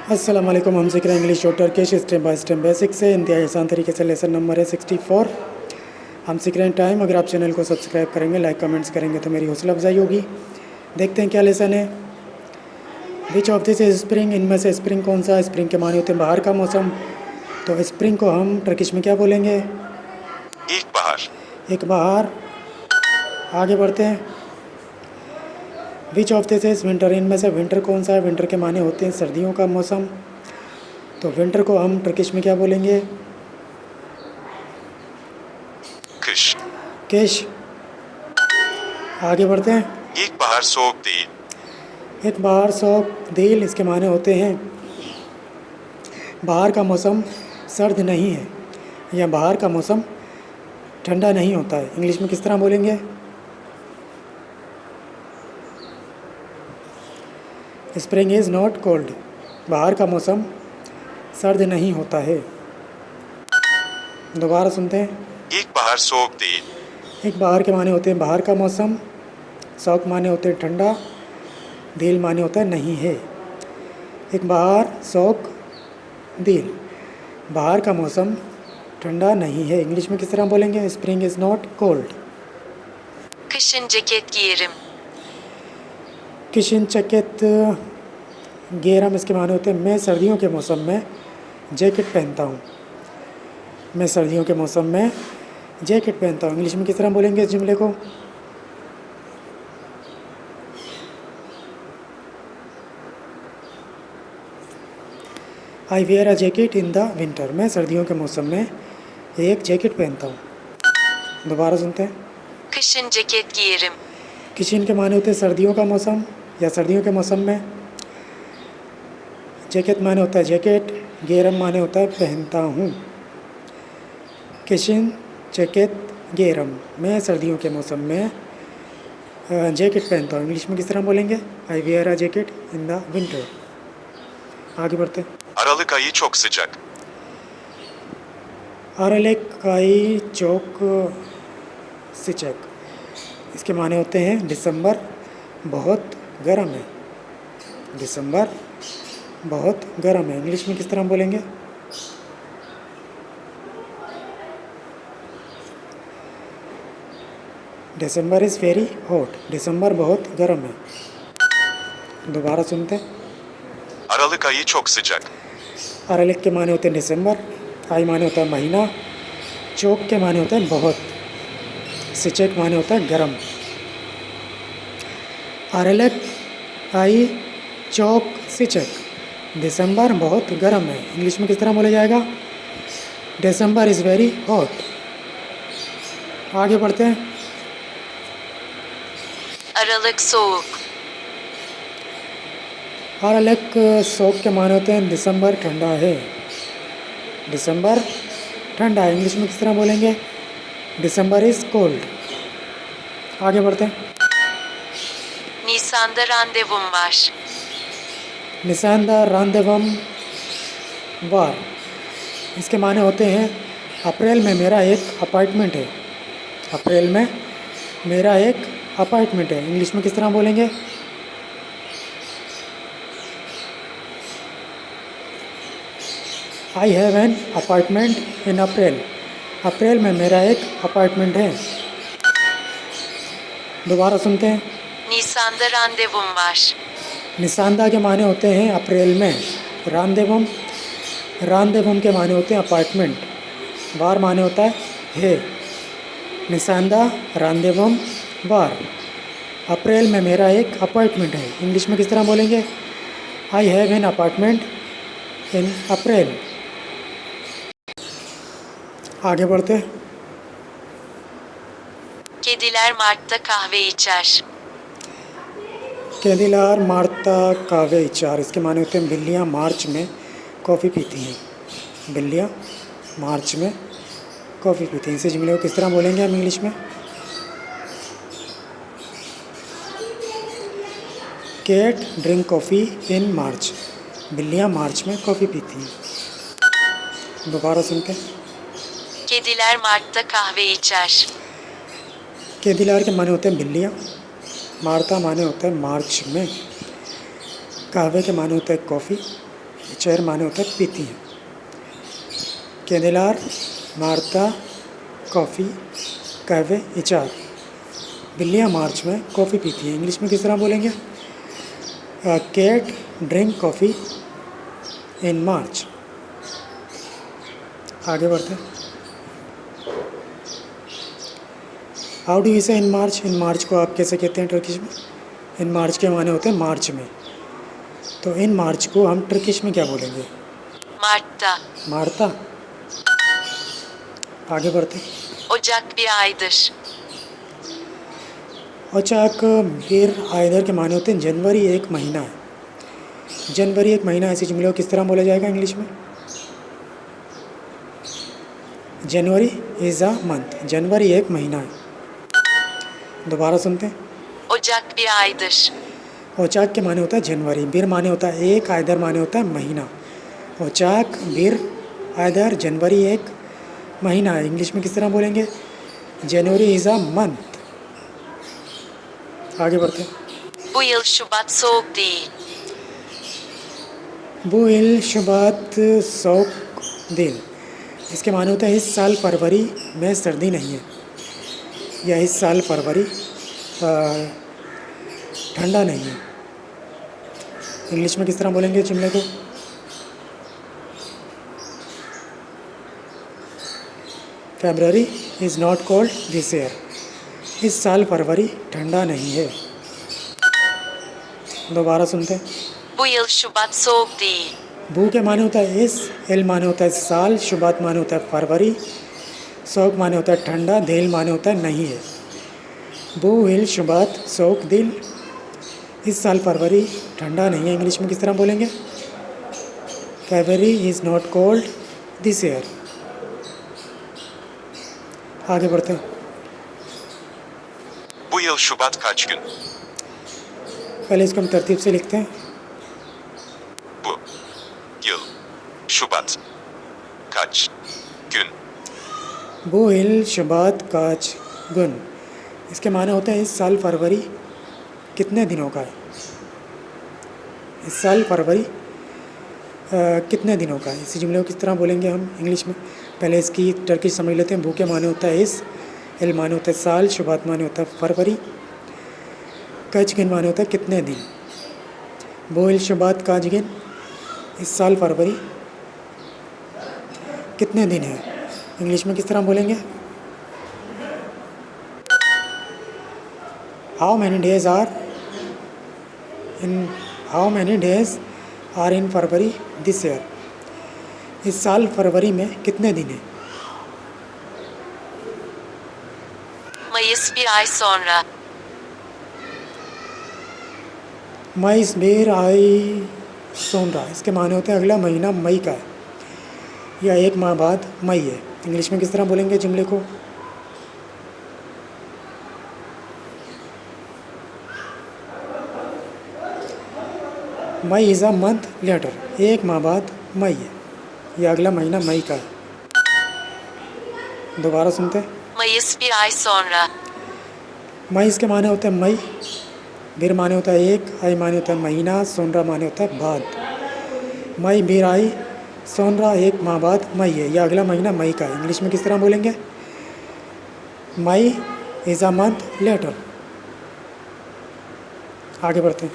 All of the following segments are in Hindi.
अस्सलाम वालेकुम। हम सीख रहे हैं इंग्लिश और Turkish step by step basic से। इंतहाई आसान तरीके से लेसन नंबर है 64। हम सीख रहे हैं टाइम। अगर आप चैनल को सब्सक्राइब करेंगे, लाइक कमेंट्स करेंगे तो मेरी हौसला अफजाई होगी। देखते हैं क्या लेसन है। Which of this is spring? इनमें से स्प्रिंग कौन सा है? स्प्रिंग के माने होते हैं बाहर का मौसम। तो स्प्रिंग को हम टर्किश में क्या बोलेंगे? İlkbahar, एक बाहर। आगे बढ़ते हैं। Which of this is winter? इनमें से विंटर कौन सा है? विंटर के माने होते हैं सर्दियों का मौसम। तो विंटर को हम टर्किश में क्या बोलेंगे? kış. किश। आगे बढ़ते हैं। İlkbahar soğuk değil. एक बाहर शौक दिल, इसके माने होते हैं बाहर का मौसम सर्द नहीं है, या बाहर का मौसम ठंडा नहीं होता है। इंग्लिश में किस तरह बोलेंगे? Spring is not cold. बाहर का मौसम सर्द नहीं होता है। दोबारा सुनते हैं। İlkbahar soğuk değil. एक बाहर के माने होते हैं बाहर का मौसम, शौक माने होते हैं ठंडा, दिल माने होता है नहीं है। एक बाहर शौक दिल, बाहर का मौसम ठंडा नहीं है। इंग्लिश में किस तरह बोलेंगे? Spring is not cold. Kışın ceket giyerim. Kishan चकित गेरम, इसके माने होते हैं मैं सर्दियों के मौसम में जैकेट पहनता हूँ। मैं सर्दियों के मौसम में जैकेट पहनता हूँ। इंग्लिश में किस तरह बोलेंगे इस जुमले को? I wear a jacket in the winter. मैं सर्दियों के मौसम में एक जैकेट पहनता हूँ। दोबारा सुनते हैं। Kışın ceket giyerim. किशन के माने होते हैं सर्दियों का मौसम या सर्दियों के मौसम में। जैकेट माने होता है जैकेट, गेरम माने होता है पहनता हूँ। किशन जैकेट गेरम, मैं सर्दियों के मौसम में जैकेट पहनता हूँ। इंग्लिश में किस तरह बोलेंगे? I wear a jacket in the winter. आगे बढ़ते हैं। Aralık ayı çok sıcak. अरलेकाई चौक सिचक, इसके माने होते हैं दिसंबर बहुत गर्म है। दिसंबर बहुत गर्म है। इंग्लिश में किस तरह बोलेंगे? दिसंबर इज़ वेरी हॉट। दिसंबर बहुत गर्म है। दोबारा सुनते हैं। Aralık ayı çok sıcak. अरलिक के माने होते हैं दिसंबर, आई माने होता है महीना, चौक के माने होते हैं बहुत, सिचक माने होता है गर्म। अरलिक आई चौक सिचक, दिसंबर बहुत गर्म है। इंग्लिश में किस तरह बोला जाएगा? दिसंबर इज़ वेरी हॉट। आगे बढ़ते हैं। Aralık soğuk. अरलिक शौक के माने होते हैं दिसंबर ठंडा है। दिसंबर ठंडा है। इंग्लिश में किस तरह बोलेंगे? दिसंबर इज़ कोल्ड। आगे बढ़ते हैं। Nisan'da randevum var. निशानदार रांदेवम वार, इसके माने होते हैं अप्रैल में मेरा एक अपार्टमेंट है। अप्रैल में मेरा एक अपार्टमेंट है। इंग्लिश में किस तरह बोलेंगे? I have an apartment in April. अप्रैल में मेरा एक अपार्टमेंट है। दोबारा सुनते हैं। Nisan'da randevum var. निशानदा के माने होते हैं अप्रैल में। रांदेवम, रांदेवम के माने होते हैं अपार्टमेंट। वार माने होता है। निशानदा रांदेवम वार, अप्रैल में मेरा एक अपार्टमेंट है। इंग्लिश में किस तरह बोलेंगे? I have an apartment in April. आगे बढ़ते। Kediler Mart'ta kahve içer. केदिलार Marta कावे चार, इसके माने होते हैं बिल्लियाँ मार्च में कॉफ़ी पीती हैं। बिल्लियाँ मार्च में कॉफ़ी पीती हैं। इसी जुमले को किस तरह बोलेंगे हम इंग्लिश में? कैट ड्रिंक कॉफ़ी इन मार्च। बिल्लियाँ मार्च में कॉफ़ी पीती हैं। दोबारा सुनते हैं। Kediler Mart'ta kahve içer. केदिलार के माने होते हैं बिल्लियाँ, मार्ता माने होता है मार्च में, कहवे के माने होता है कॉफ़ी, इचर माने होता है पीती हैं। केदिलार, मार्ता कॉफ़ी, कहवे, इचार। बिल्लियाँ मार्च में कॉफ़ी पीती हैं। इंग्लिश में किस तरह बोलेंगे? कैट ड्रिंक कॉफ़ी इन मार्च। आगे बढ़ते हैं। हाउ डू यू से इन मार्च? इन मार्च को आप कैसे कहते हैं टर्किश में? इन मार्च के माने होते हैं मार्च में। तो इन मार्च को हम टर्किश में क्या बोलेंगे? Mart'ta. मार्ता। आगे बढ़ते हैं। Ocak bir aydır. औचाक बिर आयदर के माने होते हैं जनवरी एक महीना है। जनवरी एक महीना, ऐसे जुमले को किस तरह बोला जाएगा इंग्लिश में? जनवरी इज़ अ मंथ। जनवरी एक महीना है। दोबारा सुनते हैं। Ocak bir aydır. औचाक के माने होता है जनवरी, बिर माने होता है एक, आयदर माने होता है महीना। औचाक बिर आयदर जनवरी एक महीना है। इंग्लिश में किस तरह बोलेंगे? जनवरी इज़ अ मंथ। आगे बढ़ते हैं। Bu yıl Şubat soğuk değil. bu yıl Şubat soğuk değil। इसके माने होता है इस साल फरवरी में सर्दी नहीं है, या इस साल फरवरी ठंडा नहीं है। इंग्लिश में किस तरह बोलेंगे जुमले को? February is not cold this year. इस साल फरवरी ठंडा नहीं है। दोबारा सुनते हैं। Bu yıl Şubat soğuk değil. बू के माने होता है इस, एल माने होता है साल, शुबात माने होता है फरवरी, सोक माने होता है ठंडा, देल माने होता है नहीं है। बू हिल शुबात सोक दिल, इस साल फरवरी ठंडा नहीं है। इंग्लिश में किस तरह बोलेंगे? February is not cold this year. आगे बढ़ते हैं। Bu yıl Şubat kaç gün? पहले इसको हम तरतीब से लिखते हैं। Bu yıl Şubat kaç gün? बू हिल शुबात काच गुन। इसके माने होते हैं इस साल फरवरी कितने दिनों का है। इस साल फरवरी कितने दिनों का है। इसी जुमले को किस तरह बोलेंगे हम इंग्लिश में? पहले इसकी टर्किश समझ लेते हैं। बू के माने होता है इस, एल माने होता है साल, शुबात माने होता है फरवरी, कच गिन माने होता है कितने दिन। बू हिल शुबात काच गिन, इस साल फरवरी कितने दिन है। इंग्लिश में किस तरह बोलेंगे? How many days are in February this year. इस साल फरवरी में कितने दिन हैं। Mayıs bir ay sonra. मई बेर आई सोमरा। इसके माने होते हैं अगला महीना मई का है, या एक माह बाद मई है। इंग्लिश में किस तरह बोलेंगे जुमले को? मई इज़ अ मंथ लेटर। एक माह बाद मई है, या अगला महीना मई का है। दोबारा सुनते हैं। Mayıs bir ay sonra. मई इसके माने होते हैं मई, बिर माने होता है एक, आई माने होता है महीना, सोनरा माने होता है बाद। मई बिर आई सोनरा एक माह बाद मई है, या अगला महीना मई का है। इंग्लिश में किस तरह बोलेंगे? मई इज़ अ मंथ लेटर। आगे बढ़ते हैं।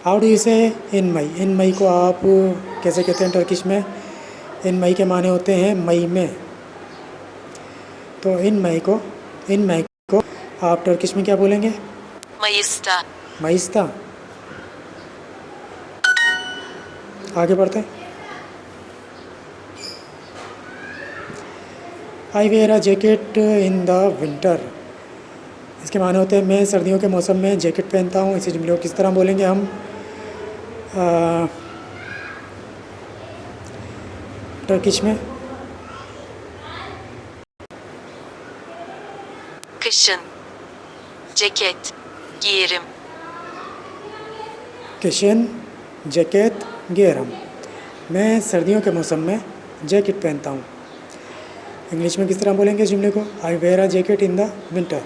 हाउ डू यू से इन मई? इन मई को आप कैसे कहते हैं टर्किश में? इन मई के माने होते हैं मई में। तो इन मई को आप टर्किश में क्या बोलेंगे? Mayıs'ta. मईस्ता। आगे बढ़ते हैं। I wear a jacket in the winter. इसके माने होते हैं मैं सर्दियों के मौसम में जैकेट पहनता हूँ। इसी जुमले को किस तरह बोलेंगे हम? टर्किश में Kışın. Ceket. Giyerim. किशन जैकेट गेरम। मैं सर्दियों के मौसम में जैकेट पहनता हूँ। इंग्लिश में किस तरह बोलेंगे जुमले को? I wear a jacket in the winter.